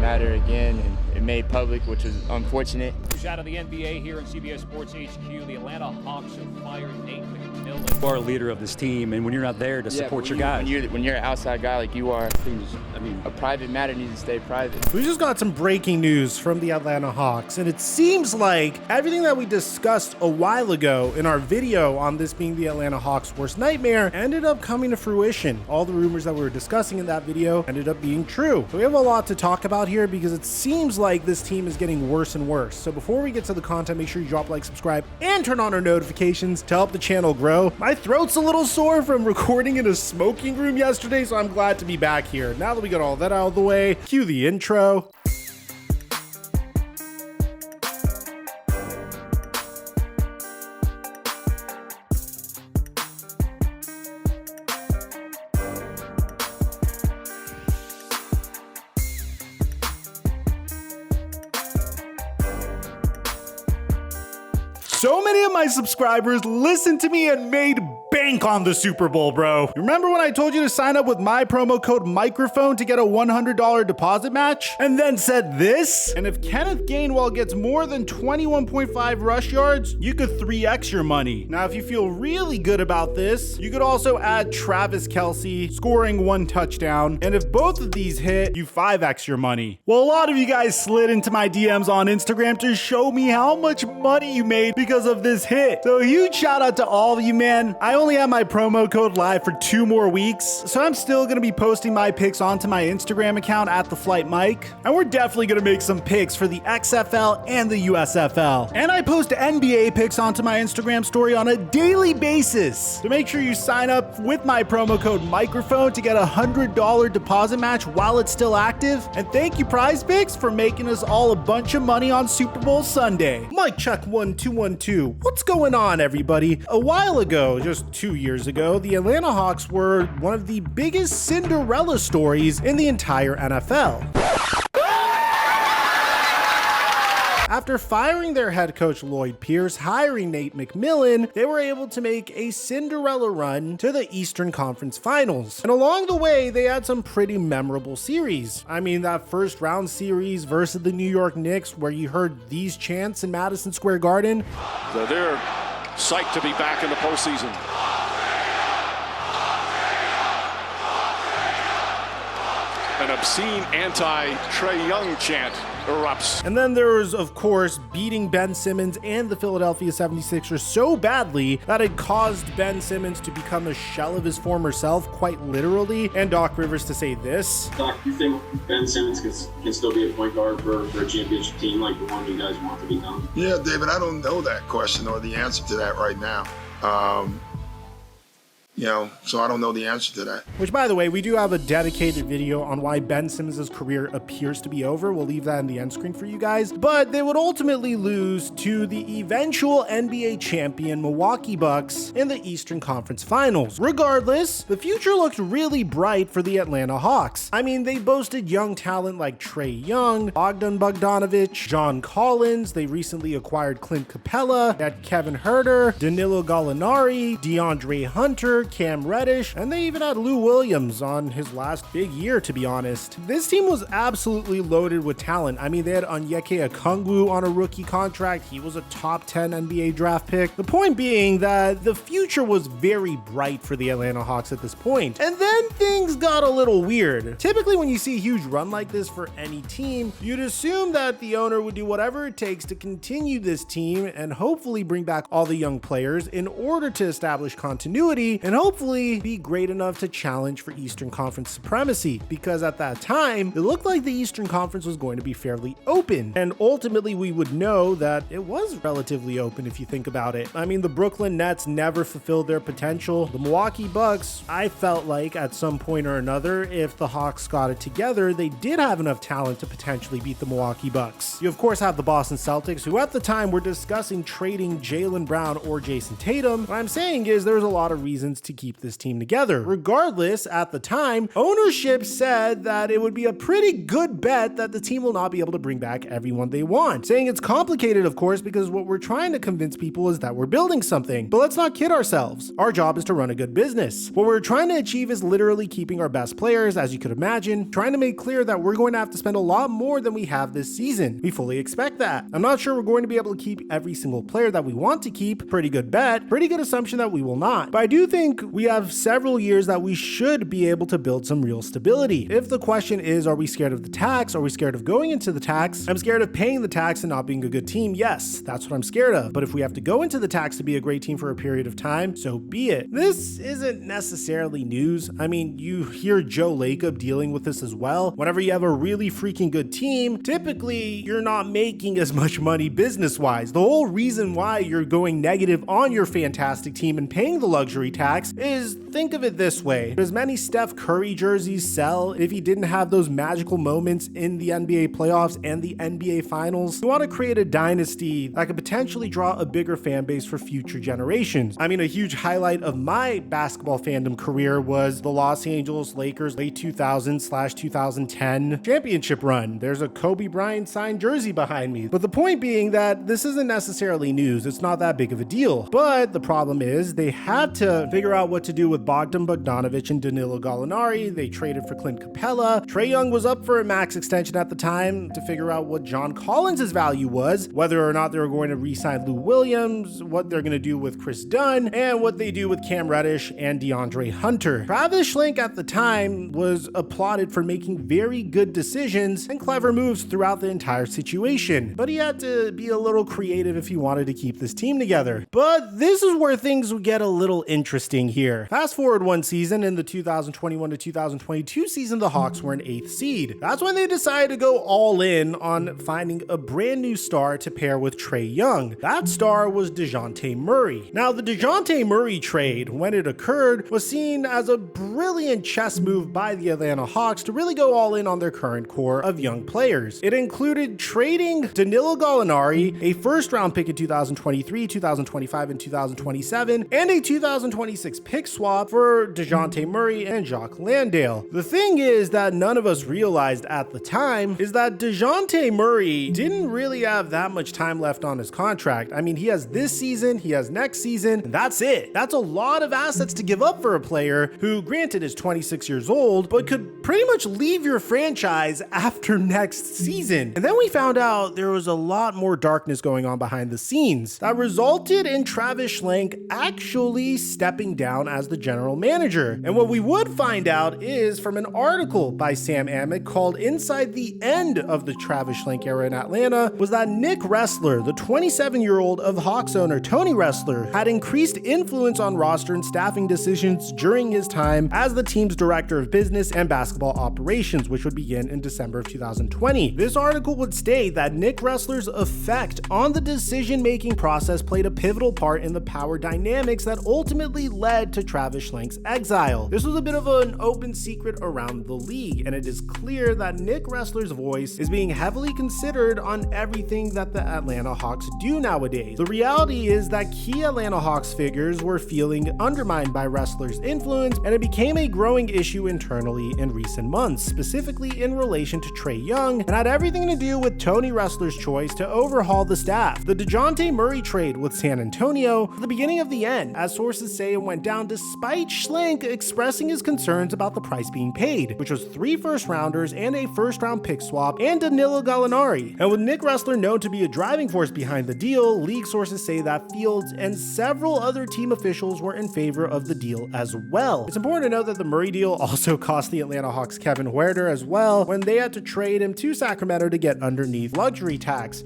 matter again, and it made public, which was unfortunate. Out of the NBA here in CBS Sports HQ, the Atlanta Hawks have fired Nate McMillan. You are a leader of this team, and when you're not there to support your guys. When you're an outside guy like you are, a private matter needs to stay private. We just got some breaking news from the Atlanta Hawks, and it seems like everything that we discussed a while ago in our video on this being the Atlanta Hawks' worst nightmare ended up coming to fruition. All the rumors that we were discussing in that video ended up being true. So we have a lot to talk about here because it seems like this team is getting worse and worse. So before we get to the content, make sure you drop a like, subscribe, and turn on our notifications to help the channel grow. My throat's a little sore from recording in a smoking room yesterday, so I'm glad to be back here. Now that we got all that out of the way, cue the intro. So many of my subscribers listened to me and made bank on the Super Bowl, bro. Remember when I told you to sign up with my promo code microphone to get a $100 deposit match? And then said this? And if Kenneth Gainwell gets more than 21.5 rush yards, you could 3x your money. Now, if you feel really good about this, you could also add Travis Kelce scoring 1 touchdown. And if both of these hit, you 5x your money. Well, a lot of you guys slid into my DMs on Instagram to show me how much money you made because of this hit. So a huge shout out to all of you, man. I only have my promo code live for 2 more weeks, so I'm still gonna be posting my picks onto my Instagram account at TheFlightMike, and we're definitely gonna make some picks for the XFL and the USFL. And I post NBA picks onto my Instagram story on a daily basis. So make sure you sign up with my promo code microphone to get a $100 deposit match while it's still active. And thank you, Prize Picks, for making us all a bunch of money on Super Bowl Sunday. Mic check 1 2 1 2. What's going on, everybody? A while ago, just 2 years ago, the Atlanta Hawks were one of the biggest Cinderella stories in the entire NFL. After firing their head coach Lloyd Pierce, hiring Nate McMillan, they were able to make a Cinderella run to the Eastern Conference Finals. And along the way, they had some pretty memorable series. I mean, that first round series versus the New York Knicks, where you heard these chants in Madison Square Garden. So they're psyched to be back in the postseason. An obscene anti-Trae Young chant erupts. And then there was, of course, beating Ben Simmons and the Philadelphia 76ers so badly that it caused Ben Simmons to become a shell of his former self, quite literally, and Doc Rivers to say this. Doc, do you think Ben Simmons can still be a point guard for a championship team like the one you guys want to become? Yeah, David, I don't know that question or the answer to that right now. So I don't know the answer to that. Which, by the way, we do have a dedicated video on why Ben Simmons' career appears to be over. We'll leave that in the end screen for you guys. But they would ultimately lose to the eventual NBA champion Milwaukee Bucks in the Eastern Conference Finals. Regardless, the future looked really bright for the Atlanta Hawks. I mean, they boasted young talent like Trae Young, Bogdan Bogdanovic, John Collins. They recently acquired Clint Capella, had Kevin Huerter, Danilo Gallinari, DeAndre Hunter, Cam Reddish, and they even had Lou Williams on his last big year, to be honest. This team was absolutely loaded with talent. I mean, they had Onyeka Okongwu on a rookie contract. He was a top 10 NBA draft pick. The point being that the future was very bright for the Atlanta Hawks at this point. And then things got a little weird. Typically, when you see a huge run like this for any team, you'd assume that the owner would do whatever it takes to continue this team and hopefully bring back all the young players in order to establish continuity and hopefully be great enough to challenge for Eastern Conference supremacy, because at that time, it looked like the Eastern Conference was going to be fairly open. And ultimately, we would know that it was relatively open if you think about it. I mean, the Brooklyn Nets never fulfilled their potential. The Milwaukee Bucks, I felt like at some point or another, if the Hawks got it together, they did have enough talent to potentially beat the Milwaukee Bucks. You, of course, have the Boston Celtics, who at the time were discussing trading Jaylen Brown or Jason Tatum. What I'm saying is there's a lot of reasons to keep this team together. Regardless, at the time, ownership said that it would be a pretty good bet that the team will not be able to bring back everyone they want. Saying it's complicated, of course, because what we're trying to convince people is that we're building something. But let's not kid ourselves. Our job is to run a good business. What we're trying to achieve is literally keeping our best players, as you could imagine, trying to make clear that we're going to have to spend a lot more than we have this season. We fully expect that. I'm not sure we're going to be able to keep every single player that we want to keep. Pretty good bet, pretty good assumption that we will not. But I do think we have several years that we should be able to build some real stability. If the question is, are we scared of the tax? Are we scared of going into the tax? I'm scared of paying the tax and not being a good team. Yes, that's what I'm scared of. But if we have to go into the tax to be a great team for a period of time, so be it. This isn't necessarily news. I mean, you hear Joe Lacob dealing with this as well. Whenever you have a really freaking good team, typically you're not making as much money business-wise. The whole reason why you're going negative on your fantastic team and paying the luxury tax is, think of it this way. As many Steph Curry jerseys sell if he didn't have those magical moments in the NBA playoffs and the NBA finals, you want to create a dynasty that could potentially draw a bigger fan base for future generations. I mean, a huge highlight of my basketball fandom career was the Los Angeles Lakers late 2000/2010 championship run. There's a Kobe Bryant signed jersey behind me. But the point being that this isn't necessarily news. It's not that big of a deal. But the problem is they had to figure out what to do with Bogdan Bogdanovic and Danilo Gallinari. They traded for Clint Capella. Trae Young was up for a max extension at the time to figure out what John Collins' value was, whether or not they were going to re-sign Lou Williams, what they're going to do with Chris Dunn, and what they do with Cam Reddish and DeAndre Hunter. Travis Schlenk at the time was applauded for making very good decisions and clever moves throughout the entire situation, but he had to be a little creative if he wanted to keep this team together. But this is where things would get a little interesting here. Fast forward one season, in the 2021 to 2022 season, the Hawks were an 8th seed. That's when they decided to go all in on finding a brand new star to pair with Trae Young. That star was DeJounte Murray. Now, the DeJounte Murray trade, when it occurred, was seen as a brilliant chess move by the Atlanta Hawks to really go all in on their current core of young players. It included trading Danilo Gallinari, a first-round pick in 2023, 2025, and 2027, and a 2026 pick swap for DeJounte Murray and Jock Landale. The thing is that none of us realized at the time is that DeJounte Murray didn't really have that much time left on his contract. I mean, he has this season, he has next season, and that's it. That's a lot of assets to give up for a player who, granted, is 26 years old, but could pretty much leave your franchise after next season. And then we found out there was a lot more darkness going on behind the scenes that resulted in Travis Schlenk actually stepping down as the general manager. And what we would find out is from an article by Sam Amick called Inside the End of the Travis Schlenk Era in Atlanta was that Nick Ressler, the 27-year-old of Hawks owner Tony Ressler, had increased influence on roster and staffing decisions during his time as the team's director of business and basketball operations, which would begin in December of 2020. This article would state that Nick Ressler's effect on the decision-making process played a pivotal part in the power dynamics that ultimately led to Travis Schlenk's exile. This was a bit of an open secret around the league, and it is clear that Nick Ressler's voice is being heavily considered on everything that the Atlanta Hawks do nowadays. The reality is that key Atlanta Hawks figures were feeling undermined by Ressler's influence, and it became a growing issue internally in recent months, specifically in relation to Trae Young, and had everything to do with Tony Ressler's choice to overhaul the staff. The DeJounte Murray trade with San Antonio, the beginning of the end, as sources say it went down despite Schlenk expressing his concerns about the price being paid, which was 3 first-rounders and a first-round pick swap and Danilo Gallinari. And with Nick Ressler known to be a driving force behind the deal, league sources say that Fields and several other team officials were in favor of the deal as well. It's important to note that the Murray deal also cost the Atlanta Hawks Kevin Huerter as well when they had to trade him to Sacramento to get underneath luxury tax.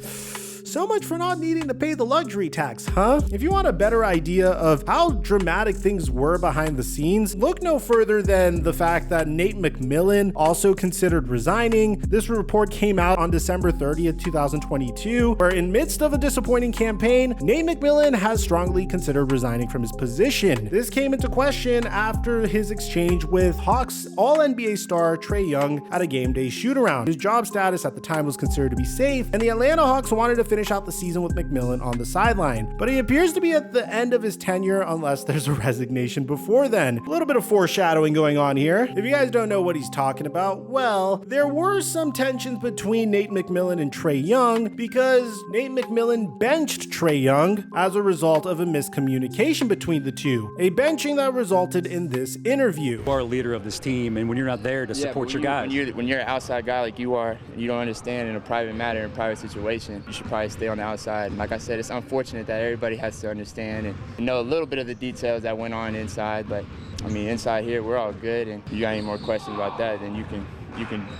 So much for not needing to pay the luxury tax, huh? If you want a better idea of how dramatic things were behind the scenes, look no further than the fact that Nate McMillan also considered resigning. This report came out on December 30th, 2022, where in midst of a disappointing campaign, Nate McMillan has strongly considered resigning from his position. This came into question after his exchange with Hawks All-NBA star Trae Young at a game day shoot-around. His job status at the time was considered to be safe, and the Atlanta Hawks wanted to finish finish out the season with McMillan on the sideline. But he appears to be at the end of his tenure unless there's a resignation before then. A little bit of foreshadowing going on here. If you guys don't know what he's talking about, well, there were some tensions between Nate McMillan and Trae Young because Nate McMillan benched Trae Young as a result of a miscommunication between the two. A benching that resulted in this interview. You are a leader of this team, and when you're not there to support your guys. When you're an outside guy like you are, and you don't understand in a private matter, in a private situation, you should probably stay on the outside. And like I said, it's unfortunate that everybody has to understand and know a little bit of the details that went on inside, but I mean, inside here, we're all good, and if you got any more questions about that, then you can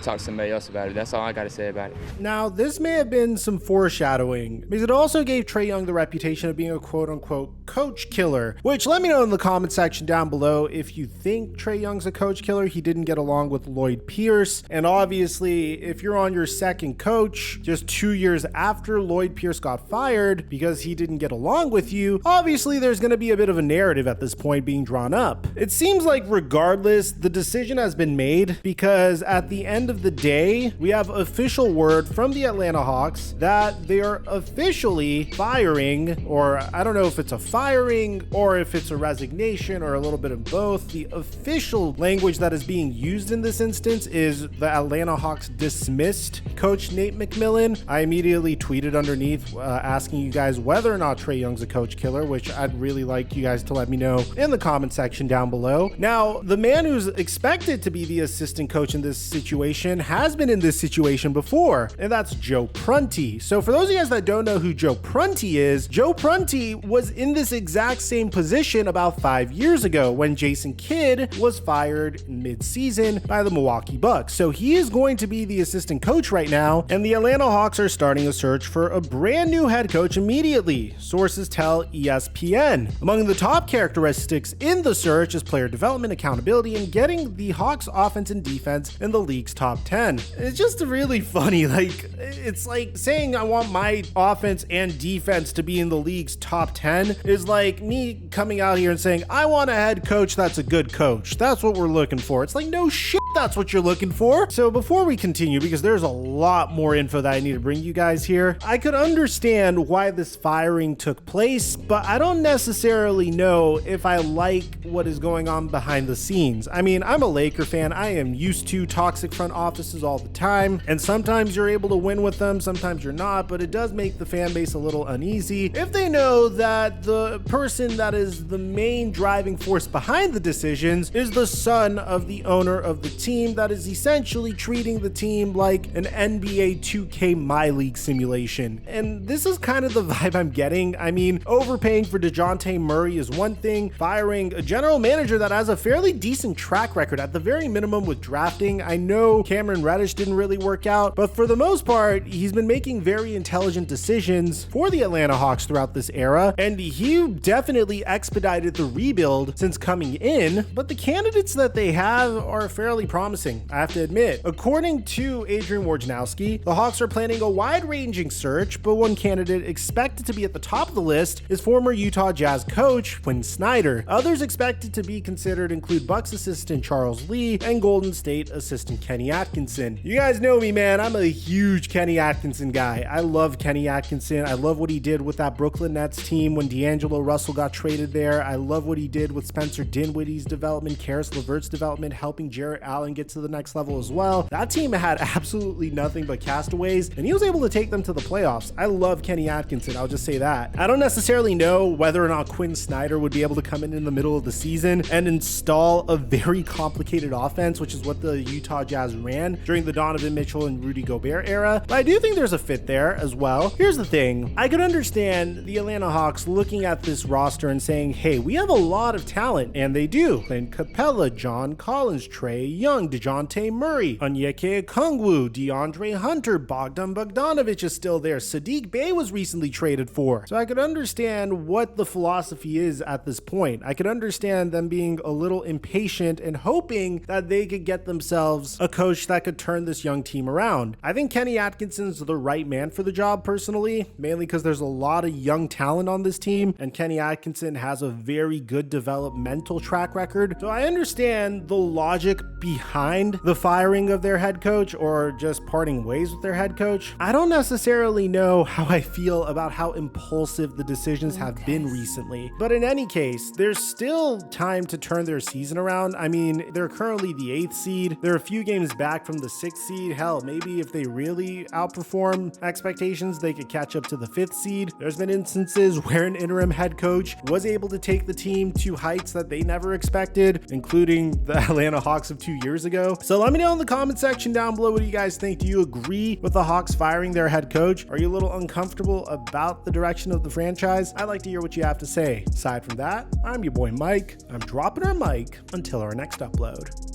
talk to somebody else about it. That's all I got to say about it. Now, this may have been some foreshadowing because it also gave Trae Young the reputation of being a quote-unquote coach killer, which let me know in the comment section down below if you think Trae Young's a coach killer. He didn't get along with Lloyd Pierce, and obviously, if you're on your second coach just 2 years after Lloyd Pierce got fired because he didn't get along with you, obviously there's going to be a bit of a narrative at this point being drawn up. It seems like regardless, the decision has been made because at the end of the day, we have official word from the Atlanta Hawks that they are officially firing, or I don't know if it's a firing or if it's a resignation or a little bit of both. The official language that is being used in this instance is the Atlanta Hawks dismissed coach Nate McMillan. I immediately tweeted underneath asking you guys whether or not Trae Young's a coach killer, which I'd really like you guys to let me know in the comment section down below. Now, the man who's expected to be the assistant coach in this situation has been in this situation before, and that's Joe Prunty. So for those of you guys that don't know who Joe Prunty is, Joe Prunty was in this exact same position about 5 years ago when Jason Kidd was fired mid-season by the Milwaukee Bucks. So he is going to be the assistant coach right now, and the Atlanta Hawks are starting a search for a brand new head coach immediately. Sources tell ESPN. Among the top characteristics in the search is player development, accountability, and getting the Hawks offense and defense in the league's top 10. It's just really funny. Like, it's like saying I want my offense and defense to be in the league's top 10 is like me coming out here and saying I want a head coach that's a good coach. That's what we're looking for. It's like, no shit, that's what you're looking for. So before we continue, because there's a lot more info that I need to bring you guys here, I could understand why this firing took place, but I don't necessarily know if I like what is going on behind the scenes. I mean, I'm a Laker fan. I am used to toxic front offices all the time, and sometimes you're able to win with them, sometimes you're not, but it does make the fan base a little uneasy if they know that the person that is the main driving force behind the decisions is the son of the owner of the team that is essentially treating the team like an NBA 2K My League simulation. And this is kind of the vibe I'm getting. I mean, overpaying for DeJounte Murray is one thing, firing a general manager that has a fairly decent track record at the very minimum with drafting. I know Cameron Reddish didn't really work out, but for the most part, he's been making very intelligent decisions for the Atlanta Hawks throughout this era, and he definitely expedited the rebuild since coming in, but the candidates that they have are fairly promising, I have to admit. According to Adrian Wojnarowski, the Hawks are planning a wide-ranging search, but one candidate expected to be at the top of the list is former Utah Jazz coach Quinn Snyder. Others expected to be considered include Bucks assistant Charles Lee and Golden State assistant Kenny Atkinson. You guys know me, man. I'm a huge Kenny Atkinson guy. I love Kenny Atkinson. I love what he did with that Brooklyn Nets team when D'Angelo Russell got traded there. I love what he did with Spencer Dinwiddie's development, Karis LeVert's development, helping Jarrett Allen get to the next level as well. That team had absolutely nothing but castaways, and he was able to take them to the playoffs. I love Kenny Atkinson. I'll just say that. I don't necessarily know whether or not Quinn Snyder would be able to come in the middle of the season and install a very complicated offense, which is what the Utah Jazz ran during the Donovan Mitchell and Rudy Gobert era, but I do think there's a fit there as well. Here's the thing. I could understand the Atlanta Hawks looking at this roster and saying, hey, we have a lot of talent, and they do. Clint Capella, John Collins, Trae Young, DeJounte Murray, Onyeka Okongwu, DeAndre Hunter, Bogdan Bogdanovic is still there. Sadiq Bey was recently traded for. So I could understand what the philosophy is at this point. I could understand them being a little impatient and hoping that they could get themselves a coach that could turn this young team around. I think Kenny Atkinson's the right man for the job personally, mainly because there's a lot of young talent on this team, and Kenny Atkinson has a very good developmental track record. So I understand the logic behind behind the firing of their head coach or just parting ways with their head coach. I don't necessarily know how I feel about how impulsive the decisions have been recently, but in any case, there's still time to turn their season around. I mean, they're currently the 8th seed. They're a few games back from the 6th seed. Hell, maybe if they really outperform expectations, they could catch up to the 5th seed. There's been instances where an interim head coach was able to take the team to heights that they never expected, including the Atlanta Hawks of 2 years ago. So let me know in the comment section down below, what do you guys think? Do you agree with the Hawks firing their head coach? Are you a little uncomfortable about the direction of the franchise? I'd like to hear what you have to say. Aside from that, I'm your boy Mike. I'm dropping our mic until our next upload.